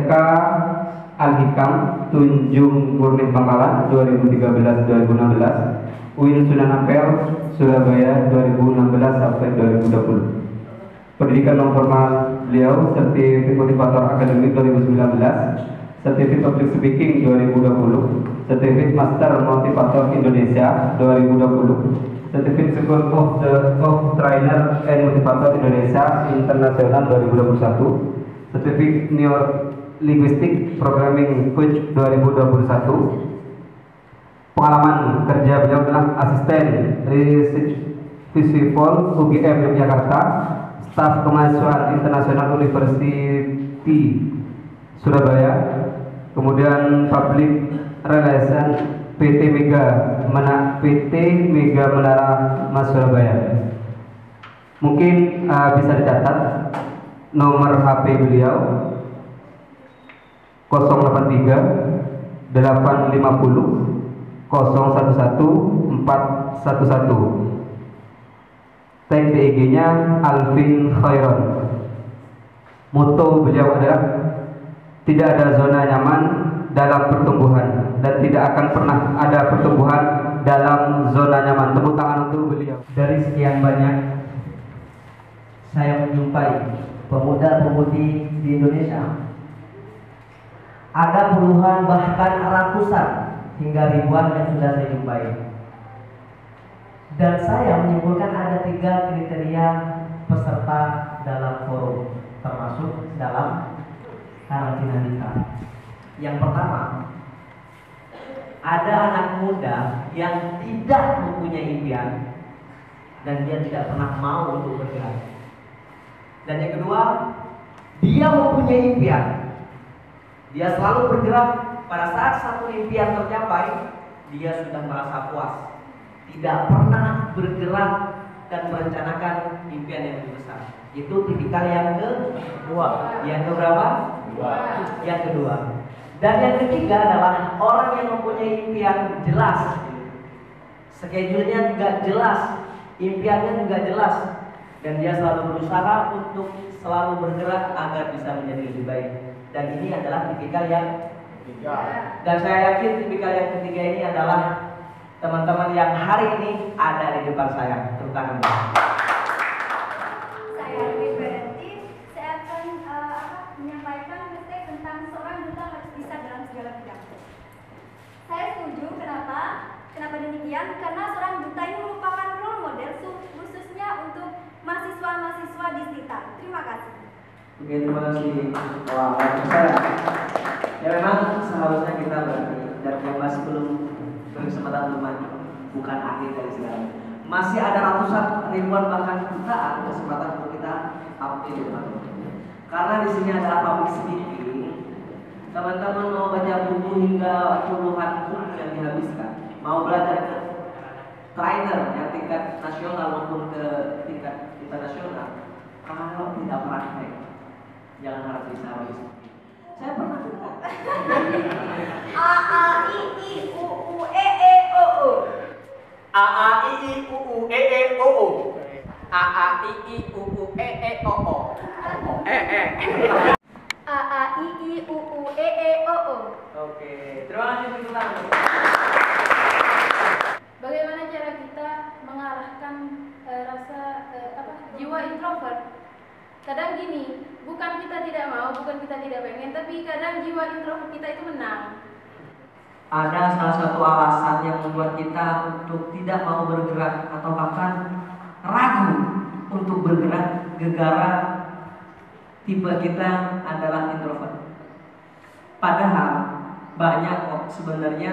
SMK Al-Hikam Tunjung Purnih Bangkalan 2013-2016, UIN Sunan Ampel Surabaya 2016 sampai 2020. Pendidikan non formal beliau sertifikat motivator akademik 2019, sertifikat public speaking 2020, sertifikat master motivator Indonesia 2020, sertifikat School of Trainer and Motivator Indonesia Internasional 2021, sertifikat New Linguistic Programming Coach 2021. Pengalaman kerja beliau adalah asisten research Visipol UGM Yogyakarta, staf kemahasiswaan internasional University Surabaya, kemudian public relation PT Mega Menara Mas Surabaya. Mungkin bisa dicatat nomor HP beliau 083 850 011 411. Tag IG-nya Alvin Khairon. Moto beliau adalah tidak ada zona nyaman dalam pertumbuhan dan tidak akan pernah ada pertumbuhan dalam zona nyaman. Tepuk tangan untuk beliau. Dari sekian banyak saya menjumpai pemuda-pemudi di Indonesia, ada puluhan bahkan ratusan hingga ribuan yang sudah saya jumpai. Dan saya menyimpulkan ada 3 kriteria peserta dalam forum, termasuk dalam karantina nikah. Yang pertama, ada anak muda yang tidak mempunyai impian dan dia tidak pernah mau untuk bergerak. Dan yang kedua, dia mempunyai impian, dia selalu bergerak. Pada saat satu impian tercapai, dia sudah merasa puas, tidak pernah bergerak dan merencanakan impian yang lebih besar. Itu tipikal yang kedua. Yang keberapa? Yang kedua. Dan yang ketiga adalah orang yang mempunyai impian jelas, schedule-nya juga jelas, impiannya juga jelas, dan dia selalu berusaha untuk selalu bergerak agar bisa menjadi lebih baik. Dan ini adalah tipikal yang ketiga. Dan saya yakin tipikal yang ketiga ini adalah teman-teman yang hari ini ada di depan saya, terutama saya berarti saya akan menyampaikan kritik tentang seorang duta harus bisa dalam segala bidang. Saya setuju. Kenapa demikian? Karena seorang duta ini merupakan role model khususnya untuk mahasiswa-mahasiswa di sekitar. Terima kasih. Oke, terima kasih. Wah, saya. Ya memang seharusnya kita berarti dan yang masih belum berkesempatan bermain bukan akhir dari sekarang. Masih ada ratusan, ribuan bahkan jutaan kesempatan untuk kita update depan. Karena di sini ada public speaking. Teman-teman mau baca buku hingga puluhan buku yang dihabiskan, mau belajar ke trainer yang tingkat nasional maupun ke tingkat internasional, kalau tidak praktek, jangan harap bisa habis. Saya pernah dengar A A I I U U E E O O. A A I I U U E E O O. A A I I U U E E O O. A A I I U U E E O O. Oke, terima kasih Bintang. Bagaimana cara kita mengarahkan jiwa introvert? Kadang gini, bukan kita tidak mau, bukan kita tidak pengen, tapi kadang jiwa introvert kita itu menang. Ada salah satu alasan yang membuat kita untuk tidak mau bergerak atau bahkan ragu untuk bergerak gara-gara tipe kita adalah introvert. Padahal banyak kok sebenarnya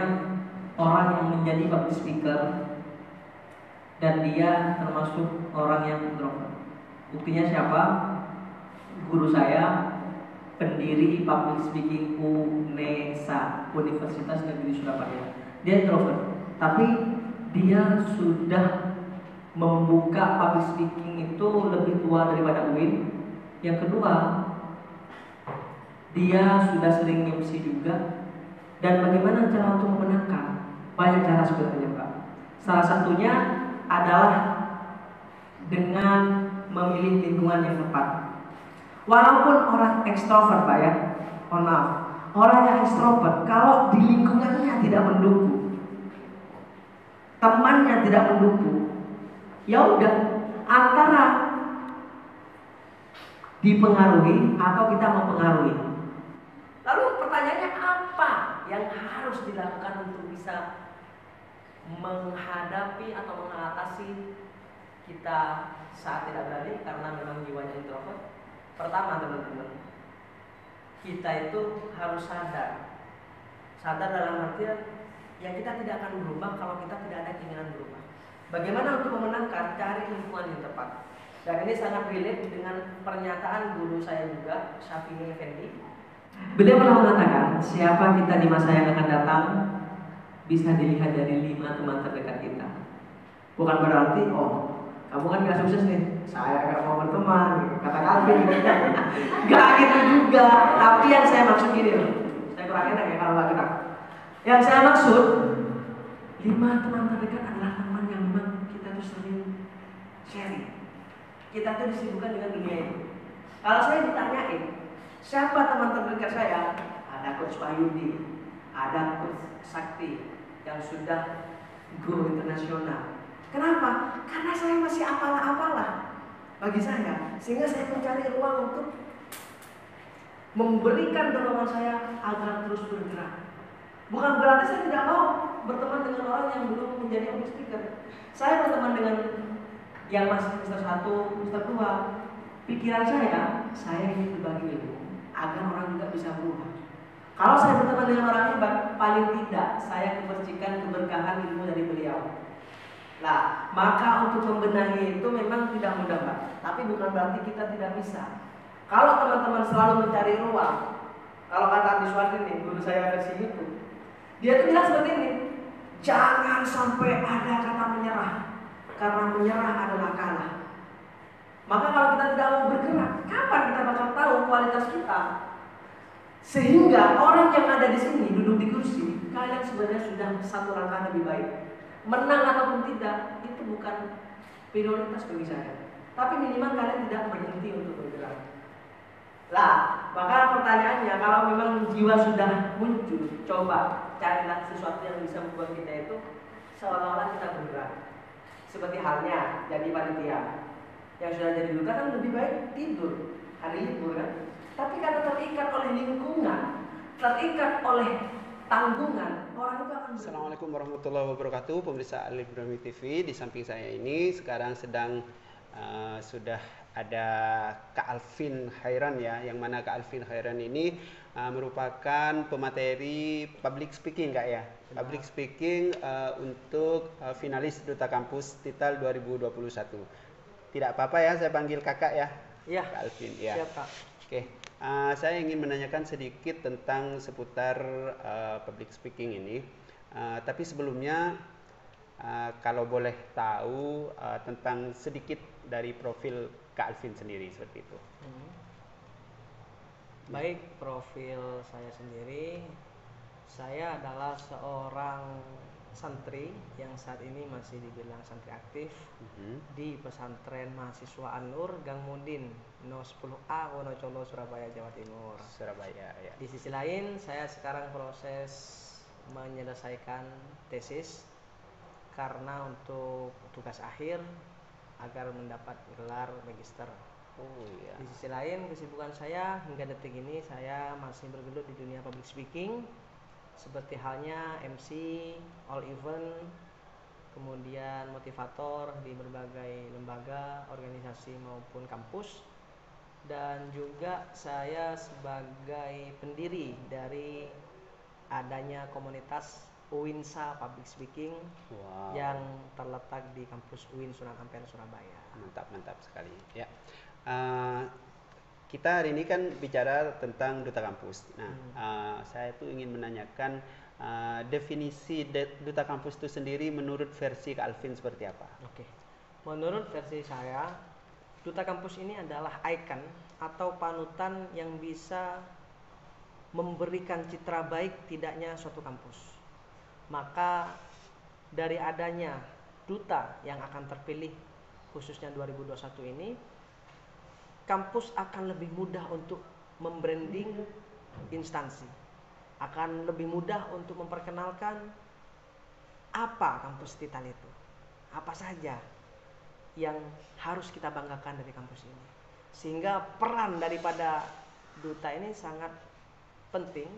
orang yang menjadi public speaker dan dia termasuk orang yang introvert. Buktinya siapa? Guru saya, pendiri public speaking UNESA, Universitas Negeri Surabaya. Dia introvert, tapi dia sudah membuka public speaking itu lebih tua daripada UIN. Yang kedua, dia sudah sering MC juga. Dan bagaimana cara untuk memenangkan? Banyak cara sebenarnya, Pak. Salah satunya adalah dengan memilih lingkungan yang tepat. Walaupun orang ekstrovert, Pak ya, mohon maaf, orang yang ekstrovert kalau di lingkungannya tidak mendukung, temannya tidak mendukung, ya udah antara dipengaruhi atau kita mempengaruhi. Lalu pertanyaannya apa yang harus dilakukan untuk bisa menghadapi atau mengatasi kita saat tidak berani karena memang jiwanya introvert? Pertama teman-teman, kita itu harus sadar dalam artian yang kita tidak akan berubah kalau kita tidak ada keinginan berubah. Bagaimana untuk memenangkan? Cari lingkungan yang tepat. Dan ini sangat relate dengan pernyataan guru saya juga, Syafi'i Effendi. Beliau pernah mengatakan, siapa kita di masa yang akan datang bisa dilihat dari 5 teman terdekat kita. Bukan berarti, oh kamu kan gak sukses nih, saya gak mau berteman, kata Calvin. Gak gitu juga. Tapi yang saya maksud gini loh, saya kurang enak ya kalau gak kita. Yang saya maksud 5 teman terdekat adalah teman yang memang kita tuh sering sharing. Kita tuh disibukkan dengan dunia ini. Kalau saya ditanyain, siapa teman terdekat saya? Ada Coach Wahyudi, ada Coach Sakti yang sudah go internasional. Kenapa? Karena saya masih apalah-apalah bagi saya, sehingga saya mencari ruang untuk memberikan dorongan saya agar terus bergerak. Bukan berarti saya tidak mau berteman dengan orang yang belum menjadi public speaker. Saya berteman dengan yang masih semester 1, semester 2. Pikiran saya ingin berbagi ilmu agar orang juga bisa berubah. Kalau saya berteman dengan orang hebat, paling tidak saya kepercikan keberkahan ilmu dari beliau. Nah, maka untuk membenahi itu memang tidak mudah, Pak. Tapi bukan berarti kita tidak bisa. Kalau teman-teman selalu mencari ruang, kalau kata Andi Suwardi nih, guru saya versi itu, dia tuh bilang seperti ini, jangan sampai ada kata menyerah, karena menyerah adalah kalah. Maka kalau kita tidak mau bergerak, kapan kita bakal tahu kualitas kita? Sehingga orang yang ada di sini duduk di kursi, kalian sebenarnya sudah satu langkah lebih baik. Menang ataupun tidak, itu bukan prioritas bagi saya. Tapi minimal kalian tidak berhenti untuk bergerak. Lah, maka pertanyaannya, kalau memang jiwa sudah muncul, coba carilah sesuatu yang bisa membuat kita itu seolah-olah kita bergerak. Seperti halnya jadi panitia. Yang sudah jadi duta kan lebih baik tidur hari libur kan. Tapi karena terikat oleh lingkungan, terikat oleh tanggungan, orang itu akan. Assalamualaikum warahmatullahi wabarakatuh. Pemirsa Alif Ibrahim TV, di samping saya ini sekarang sedang sudah ada Kak Alvin Khairan ya, yang mana Kak Alvin Khairan ini merupakan pemateri public speaking Kak ya. Public speaking untuk finalis Duta Kampus Titel 2021. Tidak apa-apa ya saya panggil Kakak ya. Iya. Kak Alvin ya. Siap, Kak. Oke. Saya ingin menanyakan sedikit tentang seputar public speaking ini. Tapi sebelumnya kalau boleh tahu tentang sedikit dari profil Kak Alvin sendiri seperti itu. Baik, profil saya sendiri, saya adalah seorang santri yang saat ini masih dibilang santri aktif di pesantren mahasiswa An-Nur Gang Mudin No 10A Wonocolo Surabaya Jawa Timur. Surabaya ya. Di sisi lain saya sekarang proses menyelesaikan tesis karena untuk tugas akhir agar mendapat gelar magister. Oh iya. Di sisi lain kesibukan saya hingga detik ini saya masih bergelut di dunia public speaking. Seperti halnya MC, all event, kemudian motivator di berbagai lembaga, organisasi maupun kampus. Dan juga saya sebagai pendiri dari adanya komunitas UINSA Public Speaking yang terletak di kampus UIN Sunan Ampel, Surabaya. Mantap sekali ya. Kita hari ini kan bicara tentang Duta Kampus. Nah, saya tuh ingin menanyakan definisi Duta Kampus itu sendiri menurut versi Kak Alvin seperti apa? Oke, menurut versi saya, Duta Kampus ini adalah ikon atau panutan yang bisa memberikan citra baik tidaknya suatu kampus. Maka dari adanya duta yang akan terpilih khususnya 2021 ini, kampus akan lebih mudah untuk membranding instansi, akan lebih mudah untuk memperkenalkan apa kampus Tital itu, apa saja yang harus kita banggakan dari kampus ini. Sehingga peran daripada duta ini sangat penting,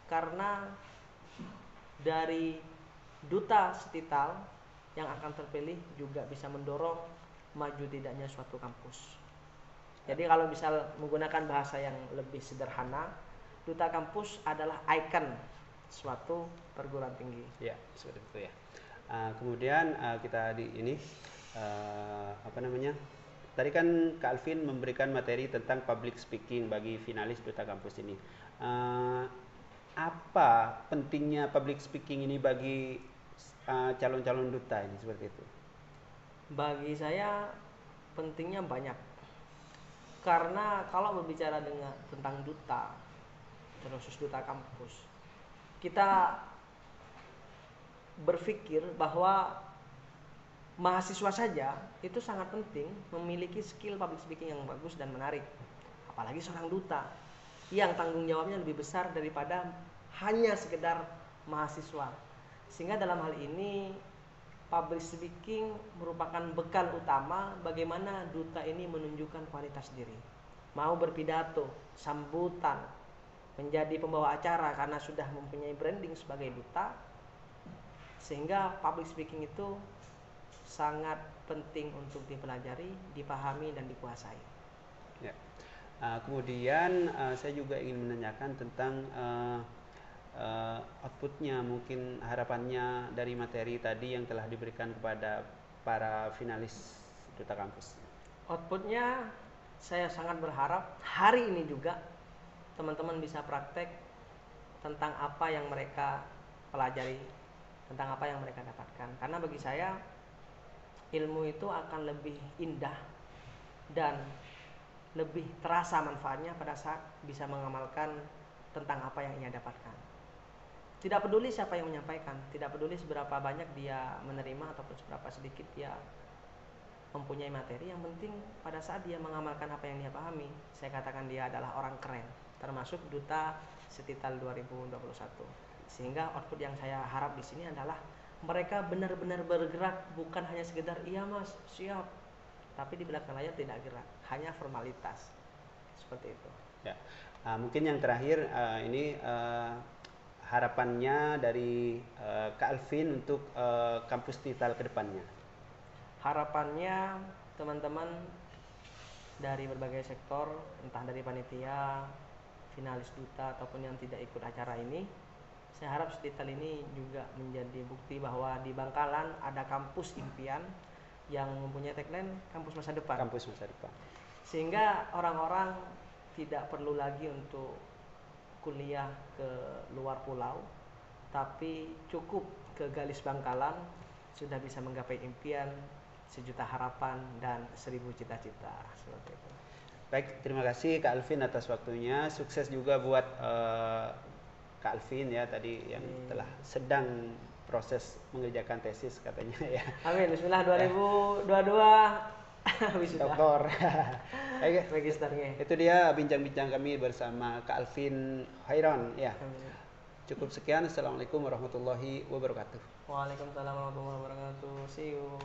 karena dari duta Stital yang akan terpilih juga bisa mendorong maju tidaknya suatu kampus. Jadi kalau misal menggunakan bahasa yang lebih sederhana, duta kampus adalah ikon suatu perguruan tinggi. Ya, seperti itu ya. Kemudian kita di ini apa namanya? Tadi kan Kak Alvin memberikan materi tentang public speaking bagi finalis duta kampus ini. Apa pentingnya public speaking ini bagi calon-calon duta ini seperti itu? Bagi saya pentingnya banyak. Karena kalau berbicara tentang duta, terkhusus duta kampus, kita berpikir bahwa mahasiswa saja itu sangat penting memiliki skill public speaking yang bagus dan menarik. Apalagi seorang duta yang tanggung jawabnya lebih besar daripada hanya sekedar mahasiswa. Sehingga dalam hal ini public speaking merupakan bekal utama bagaimana duta ini menunjukkan kualitas diri. Mau berpidato, sambutan, menjadi pembawa acara karena sudah mempunyai branding sebagai duta. Sehingga public speaking itu sangat penting untuk dipelajari, dipahami, dan dikuasai. Ya. Kemudian saya juga ingin menanyakan tentang outputnya, mungkin harapannya dari materi tadi yang telah diberikan kepada para finalis duta kampus. Outputnya saya sangat berharap hari ini juga teman-teman bisa praktek tentang apa yang mereka pelajari, tentang apa yang mereka dapatkan. Karena bagi saya ilmu itu akan lebih indah dan lebih terasa manfaatnya pada saat bisa mengamalkan tentang apa yang ia dapatkan. Tidak peduli siapa yang menyampaikan, tidak peduli seberapa banyak dia menerima ataupun seberapa sedikit dia mempunyai materi, yang penting pada saat dia mengamalkan apa yang dia pahami, saya katakan dia adalah orang keren, termasuk duta Stital 2021. Sehingga output yang saya harap di sini adalah mereka benar-benar bergerak, bukan hanya sekedar iya mas, siap, tapi di belakang layar tidak gerak, hanya formalitas. Seperti itu. Ya. Mungkin yang terakhir ini harapannya dari Kak Alvin untuk kampus Tital ke depannya. Harapannya teman-teman dari berbagai sektor, entah dari panitia, finalis duta ataupun yang tidak ikut acara ini, saya harap Stital ini juga menjadi bukti bahwa di Bangkalan ada kampus impian yang mempunyai tagline kampus masa depan. Kampus masa depan. Sehingga orang-orang tidak perlu lagi untuk kuliah ke luar pulau, tapi cukup ke Galis Bangkalan sudah bisa menggapai impian, 1.000.000 harapan, dan 1.000 cita-cita. Seperti itu. Baik, terima kasih Kak Alvin atas waktunya. Sukses juga buat Kak Alvin ya tadi yang telah sedang proses mengerjakan tesis katanya ya. Amin. Bismillah 2022 wisuda. Doktor. Oke, Magisternya. itu dia bincang-bincang kami bersama Kak Alvin Khairon ya. Cukup sekian. Assalamualaikum warahmatullahi wabarakatuh. Waalaikumsalam warahmatullahi wabarakatuh. See you.